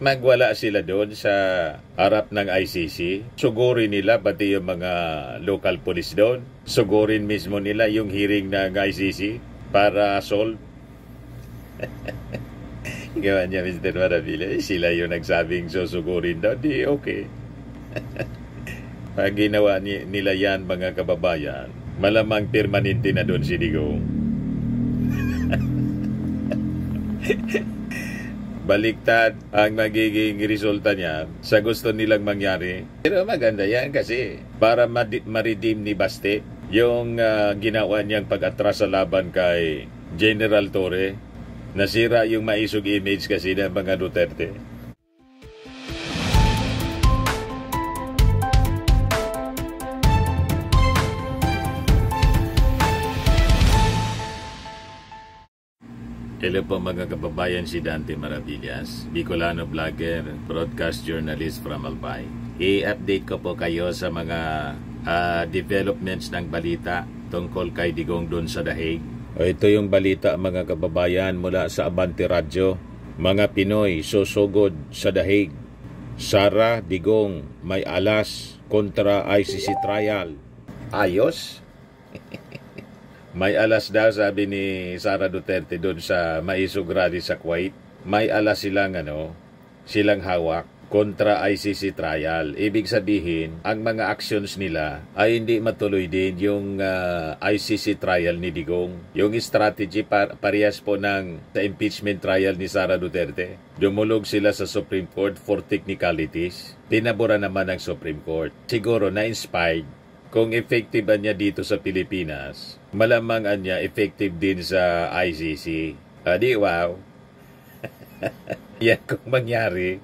magwala sila doon sa harap ng ICC. Sugurin nila pati yung mga local police doon. Sugurin mismo nila yung hearing ng ICC para solve. Gawa niya, Mr. Maravilla, sila yung nagsabing susugurin daw. Di okay. Pag ginawa nila yan, mga kababayan, malamang permanente na doon si Digong. Baliktad ang magiging resulta niya sa gusto nilang mangyari. Pero maganda yan kasi para ma-redeem ni Baste yung ginawa niyang pag-atras sa laban kay General Torre. Nasira yung maisog image kasi ng mga Duterte. Hello po mga kababayan, si Dante Maravillas, Bicolano vlogger, broadcast journalist from Albay. I-update ko po kayo sa mga developments ng balita tungkol kay Digong doon sa Dahig. Ito yung balita mga kababayan mula sa Abante Radio. Mga Pinoy susugod sa Dahig. Sara Digong may alas kontra ICC trial. Ayos? May alas daw, sabi ni Sara Duterte doon sa Maisog Rally sa Kuwait. May alas silang hawak kontra ICC trial. Ibig sabihin, ang mga actions nila ay hindi matuloy din yung ICC trial ni Digong. Yung strategy parehas po ng sa impeachment trial ni Sara Duterte. Dumulog sila sa Supreme Court for technicalities. Pinabura naman ng Supreme Court. Siguro na-inspired. Kung effective niya dito sa Pilipinas, malamang niya effective din sa ICC. Di wow. Yan kung mangyari,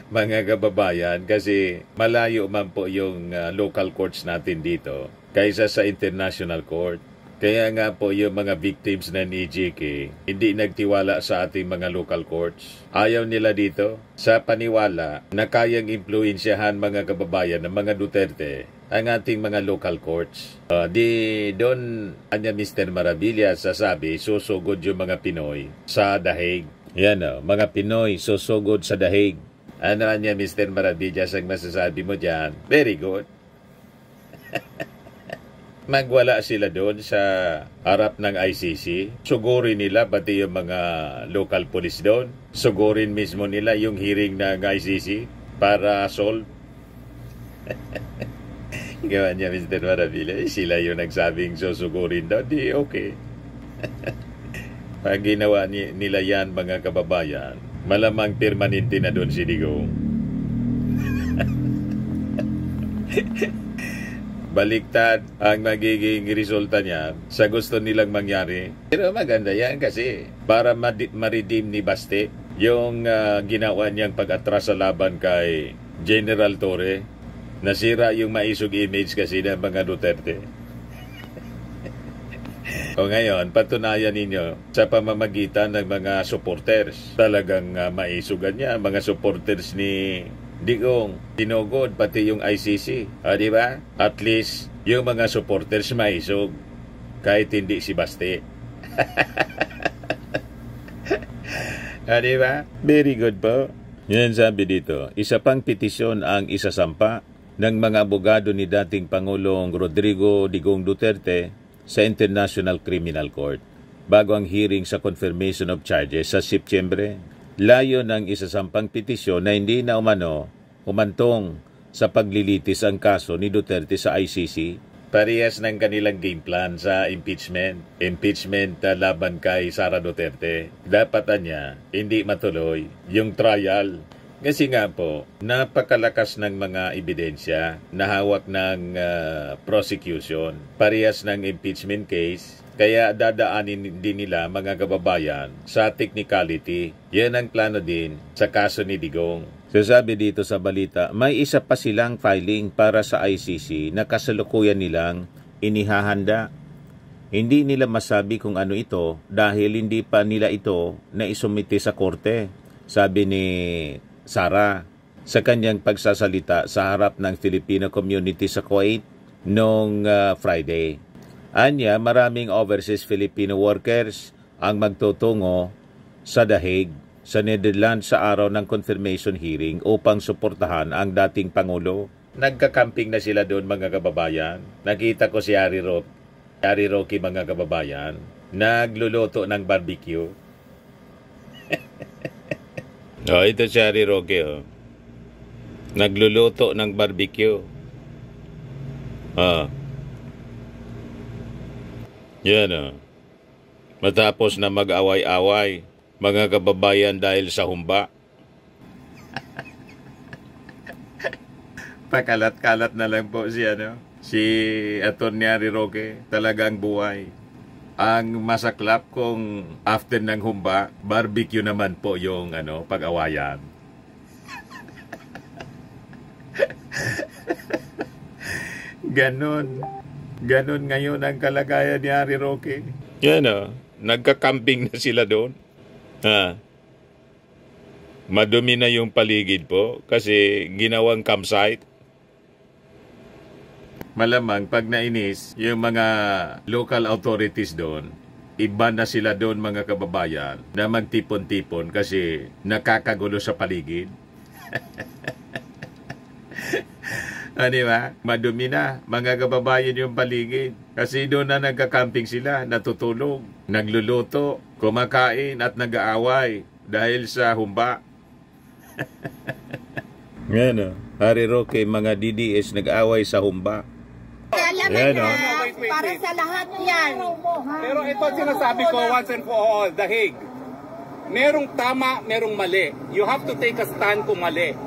mga kababayan, kasi malayo man po yung local courts natin dito kaysa sa international court. Kaya nga po yung mga victims ng EJK hindi nagtiwala sa ating mga local courts. Ayaw nila dito sa paniwala na kayang impluensyahan mga kababayan ng mga Duterte ang ating mga local courts. Di doon Mr. Maravilla sasabi susugod yung mga Pinoy sa Dahig. Yan mga Pinoy susugod sa Dahig. Ano Mr. Maravilla ang masasabi mo dyan? Very good. Magwala sila doon sa harap ng ICC. Sugurin nila pati yung mga local police doon. Sugurin mismo nila yung hearing ng ICC para solve. Gawa niya, Mr. Maravilla, sila yung nagsabing susugurin daw. Di okay. Pag ginawa nila yan, mga kababayan, malamang permanente na doon si Digong. Baliktad ang magiging resulta niya sa gusto nilang mangyari. Pero maganda yan kasi para ma-redeem ni Baste yung ginawa niyang pag-atras sa laban kay General Torre. Nasira yung maisog image kasi ng mga Duterte. O ngayon, patunayan ninyo sa pamamagitan ng mga supporters. Talagang maisugan niya mga supporters ni Digong, tinugod pati yung ICC. Di ba? At least yung mga supporters maisog kahit hindi si Baste. Di ba? Very good po. Yan sabi dito, isa pang petisyon ang isasampa ng mga abogado ni dating Pangulong Rodrigo Digong Duterte sa International Criminal Court bago ang hearing sa confirmation of charges sa Setyembre. Layo ng isasampang petisyon na hindi na umantong sa paglilitis ang kaso ni Duterte sa ICC. Parehas ng kanilang game plan sa impeachment. Impeachment laban kay Sara Duterte. Dapat niya hindi matuloy yung trial. Kasi nga po, napakalakas ng mga ebidensya na hawak ng prosecution. Parehas ng impeachment case. Kaya dadaanin din nila mga kababayan sa technicality. Yan ang plano din sa kaso ni Digong. So sabi dito sa balita, may isa pa silang filing para sa ICC na kasalukuyan nilang inihahanda. Hindi nila masabi kung ano ito dahil hindi pa nila ito naisumite sa korte. Sabi ni Sara sa kanyang pagsasalita sa harap ng Filipino community sa Kuwait noong Friday. Anya, maraming overseas Filipino workers ang magtutungo sa Dahig sa Netherlands sa araw ng confirmation hearing upang suportahan ang dating Pangulo. Nagka-camping na sila doon mga kababayan. Nakita ko si Harry Roque mga kababayan, nagluluto ng barbecue. Ito si Harry Roque. Nagluluto ng barbecue. Yan Matapos na mag-away-away, mga kababayan dahil sa humba. Pakalat-kalat na lang po si Atty. Harry Roque. Talagang buhay. Ang masaklap kung after ng humba, barbecue naman po yung pag-awayan. Ganon ngayon ang kalagayan ni Harry Roque. Yan nagka-camping na sila doon. Madumi na yung paligid po kasi ginawang campsite. Malamang pag nainis yung mga local authorities doon, iba na sila doon mga kababayan na magtipon-tipon kasi nakakagulo sa paligid. Di ba? Madumi na mga kababayan yung paligid kasi doon na nagka-camping sila, natutulog, nagluluto, kumakain at nag-aaway dahil sa humba. Yan Harry Roque, mga DDS nag-aaway sa humba. Yan para sa lahat yan. Pero ito sinasabi ko once and for all, The Hague. Merong tama, merong mali. You have to take a stand kung mali.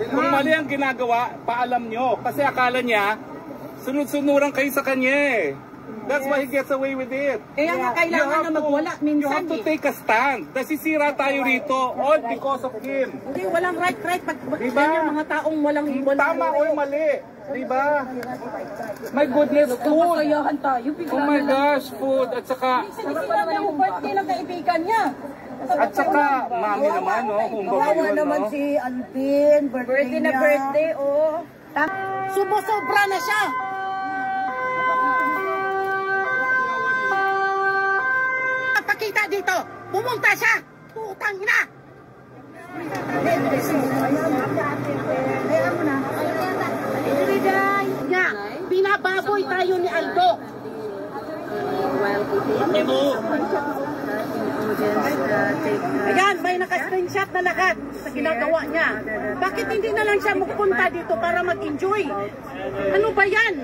Kung mali ang ginagawa, paalam nyo. Kasi akala niya, sunod-sunuran kayo sa kanya That's why he gets away with it. Kaya nga kailangan na magwala minsan. You have to take a stand. Nasisira tayo rito all because of him. Hindi, walang right. Pag diba? yung mga taong walang tama o mali. Diba? My goodness, food. Tayo, oh my gosh, food. At saka... Sinabi yung birthday ng kaibigan niya. At saka, mami naman, Kawawa naman si Alvin, birthday na birthday, Subo-sobra na siya. Pakita dito, pumunta siya. Putang ina. Nga, binababoy tayo ni Aldo. Ayan, may naka-screenshot na lahat sa ginagawa niya. Bakit hindi na lang siya magpunta dito para mag-enjoy? Ano ba yan?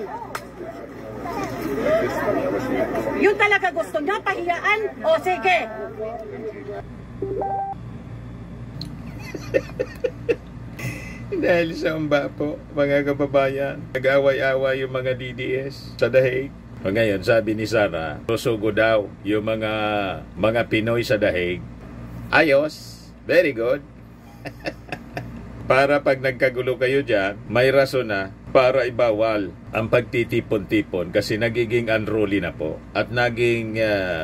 Yun talaga gusto niya, pahiyaan? O sige. Dahil sa humba po, mga kababayan, nag-away-away yung mga DDS sa The Hague. Ngayon, sabi ni Sara, susugo daw yung mga Pinoy sa The Hague. Ayos, very good. Para pag nagkagulo kayo dyan, may rason na para ibawal ang pagtitipon-tipon kasi nagiging unruly na po at naging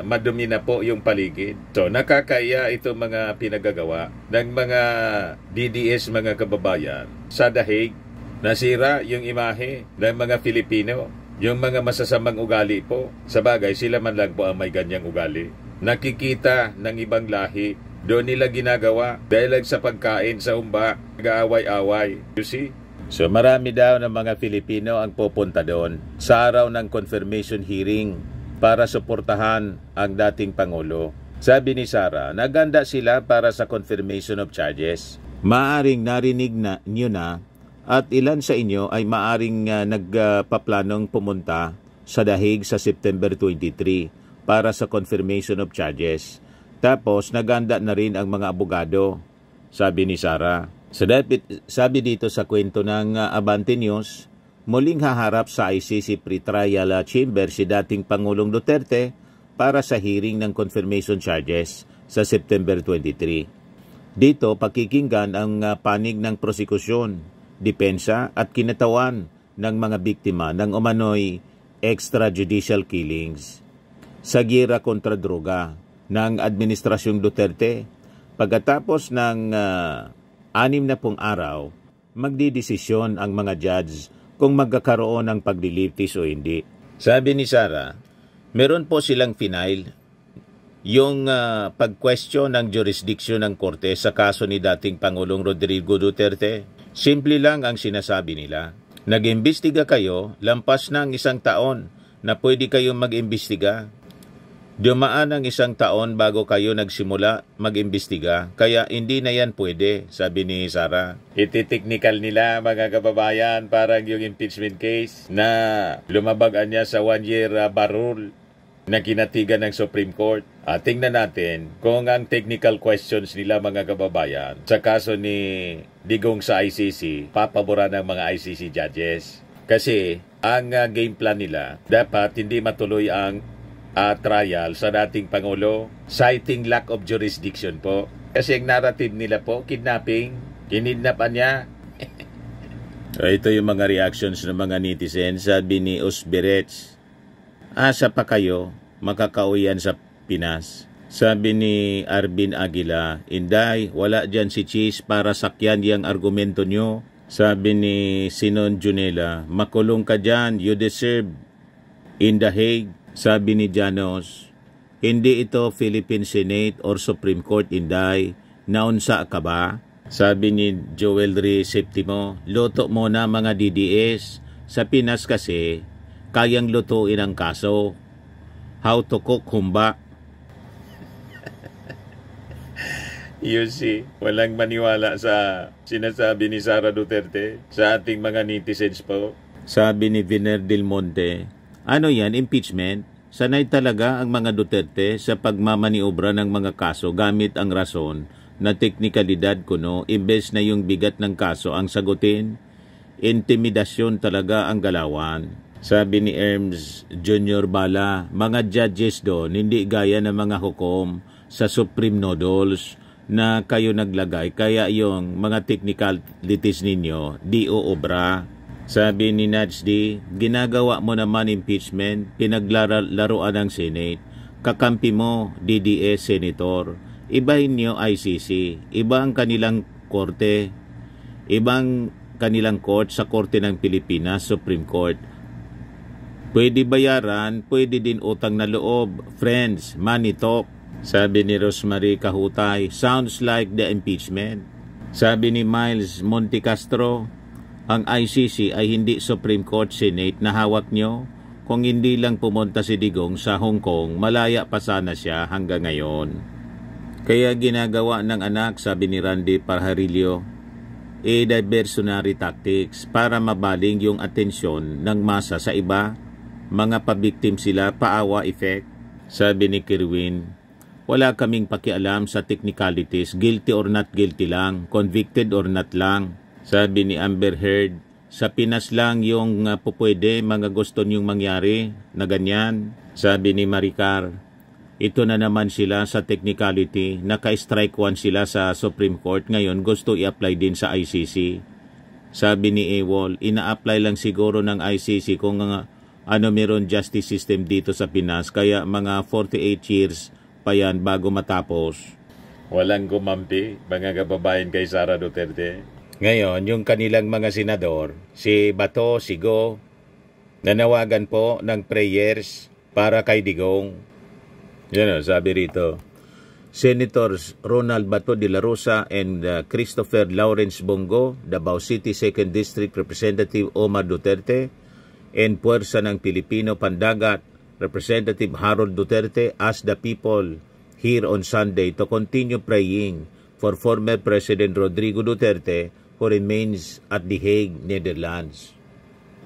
madumi na po yung paligid. So nakakaya ito mga pinagagawa ng mga DDS mga kababayan sa The Hague. Nasira yung imahe ng mga Filipino, yung mga masasamang ugali po. Sa bagay, sila man lang po ang may ganyang ugali. Nakikita ng ibang lahi, doon nila ginagawa dahil lang sa pagkain sa humba, nag-aaway-away. You see? So marami daw ng mga Filipino ang pupunta doon sa araw ng confirmation hearing para suportahan ang dating Pangulo. Sabi ni Sara, naganda sila para sa confirmation of charges. Maaring narinig na niyo na at ilan sa inyo ay maaring nagpaplanong pumunta sa The Hague sa September 23 para sa confirmation of charges. Tapos naganda na rin ang mga abogado, sabi ni Sara. So, sabi dito sa kwento ng Abante News, muling haharap sa ICC pre-trial chamber si dating Pangulong Duterte para sa hearing ng confirmation charges sa September 23. Dito, pakikinggan ang panig ng prosekusyon, depensa at kinatawan ng mga biktima ng umano'y extrajudicial killings sa gira kontra droga ng Administrasyong Duterte. Pagkatapos ng 60 araw, magdidesisyon ang mga judge kung magkakaroon ng paglilitis o hindi. Sabi ni Sara, meron po silang final yung pag-question ng jurisdiction ng korte sa kaso ni dating Pangulong Rodrigo Duterte. Simple lang ang sinasabi nila. Nag-imbestiga kayo, lampas na ang 1 taon na pwede kayong mag-imbestiga. Dumaan ang 1 taon bago kayo nagsimula mag-imbestiga, kaya hindi na yan pwede, sabi ni Sara. Iti-technical nila mga kababayan, parang yung impeachment case na lumabagan niya sa 1-year bar rule na kinatigan ng Supreme Court. Tingnan natin kung ang technical questions nila mga kababayan sa kaso ni Digong sa ICC, papaboran ng mga ICC judges. Kasi ang game plan nila, dapat hindi matuloy ang trial sa dating Pangulo, citing lack of jurisdiction po. Kasi ang narrative nila po, kidnapping, kinidnapan niya. Ito yung mga reactions ng mga netizens. Sabi ni Osberets, asa pa kayo, makakauyan sa Pinas. Sabi ni Arvin Aguila, Inday, wala dyan si Cheese para sakyan yung argumento nyo. Sabi ni Sinon Junela, makulong ka dyan, you deserve in the Hague. Sabi ni Janos, hindi ito Philippine Senate or Supreme Court, Inday. Naunsa ka ba? Sabi ni Joel Ray Septimo, luto mo na mga DDS. Sa Pinas kasi, kayang lutuin ang kaso. How to cook humba. You see, walang maniwala sa sinasabi ni Sara Duterte sa ating mga netizens po. Sabi ni Viner Del Monte, ano yan, impeachment? Sanay talaga ang mga Duterte sa pagmamaniobra ng mga kaso gamit ang rason na teknikalidad kuno, imbes na yung bigat ng kaso ang sagutin. Intimidasyon talaga ang galawan. Sabi ni Erms Junior Bala, mga judges doon hindi gaya ng mga hukom sa Supreme Noodles na kayo naglagay, kaya yung mga technicalities ninyo di uobra. Sabi ni Najdi, ginagawa mo naman impeachment, pinaglalaroan ng Senate, kakampi mo DDS Senator, ibahin niyo ICC, iba ang kanilang korte, ibang kanilang court sa Korte ng Pilipinas, Supreme Court. Pwede bayaran, pwede din utang na loob, friends, money talk. Sabi ni Rosemary Kahutay, sounds like the impeachment. Sabi ni Miles Montecastro, ang ICC ay hindi Supreme Court, Senate na hawak nyo. Kung hindi lang pumunta si Digong sa Hong Kong, malaya pa sana siya hanggang ngayon. Kaya ginagawa ng anak, sabi ni Randy Parharillo, diversionary tactics para mabaling yung atensyon ng masa sa iba. Mga pabiktim sila, paawa effect. Sabi ni Kirwin, wala kaming pakialam sa technicalities, guilty or not guilty lang, convicted or not lang. Sabi ni Amber Heard, sa Pinas lang yung pupwede, mga gusto niyong mangyari na ganyan. Sabi ni Maricar, ito na naman sila sa technicality, naka-strike 1 sila sa Supreme Court, ngayon gusto i-apply din sa ICC. Sabi ni Ewol, ina-apply lang siguro ng ICC kung meron justice system dito sa Pinas, kaya mga 48 years pa yan bago matapos. Walang gumampi, mga kababayan kay Sara Duterte. Ngayon, yung kanilang mga senador, si Bato, si Go, nanawagan po ng prayers para kay Digong. Yan o, sabi rito, Senators Ronald Bato de la Rosa and Christopher Lawrence Bongo, Davao City 2nd District Representative Omar Duterte, and Puwersa ng Pilipino Pandagat, Representative Harold Duterte, asked the people here on Sunday to continue praying for former President Rodrigo Duterte who remains at The Hague, Netherlands.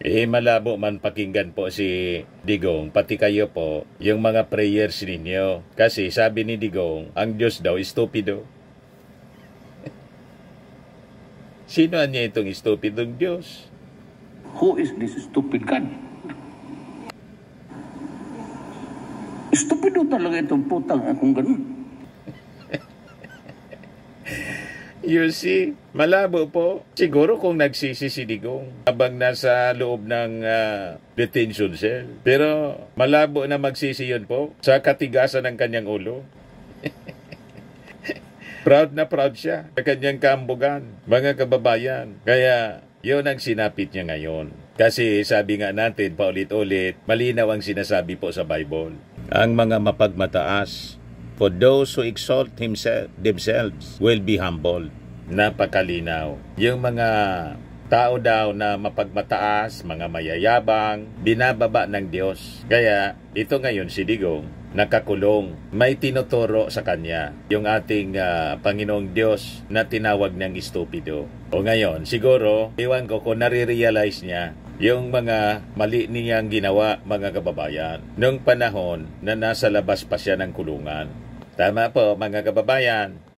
Malabo man pakinggan po si Digong, pati kayo po, yung mga prayers ninyo. Kasi sabi ni Digong, ang Diyos daw stupido. Sino niya itong stupidong Diyos? Who is this stupid God? Stupido talaga itong putang akong ganun. You see, malabo po. Siguro kung nagsisi si Digong habang nasa loob ng detention cell. Pero malabo na magsisi yun po sa katigasan ng kanyang ulo. Proud na proud siya sa kanyang kaambugan, mga kababayan. Kaya yun ang sinapit niya ngayon. Kasi sabi nga natin paulit-ulit, malinaw ang sinasabi po sa Bible. Ang mga mapagmataas For those who exalt themselves will be humbled. Napakalinaw. Yung mga tao daw na mapagmataas, mga mayayabang, binababa ng Diyos. Kaya ito ngayon si Digong nakakulong. May tinuturo sa kanya yung ating Panginoong Diyos na tinawag niyang estupido. O ngayon, siguro, iwan ko kung nare-realize niya yung mga mali niyang ginawa, mga kababayan, nung panahon na nasa labas pa siya ng kulungan. Tama po, mga kababayan.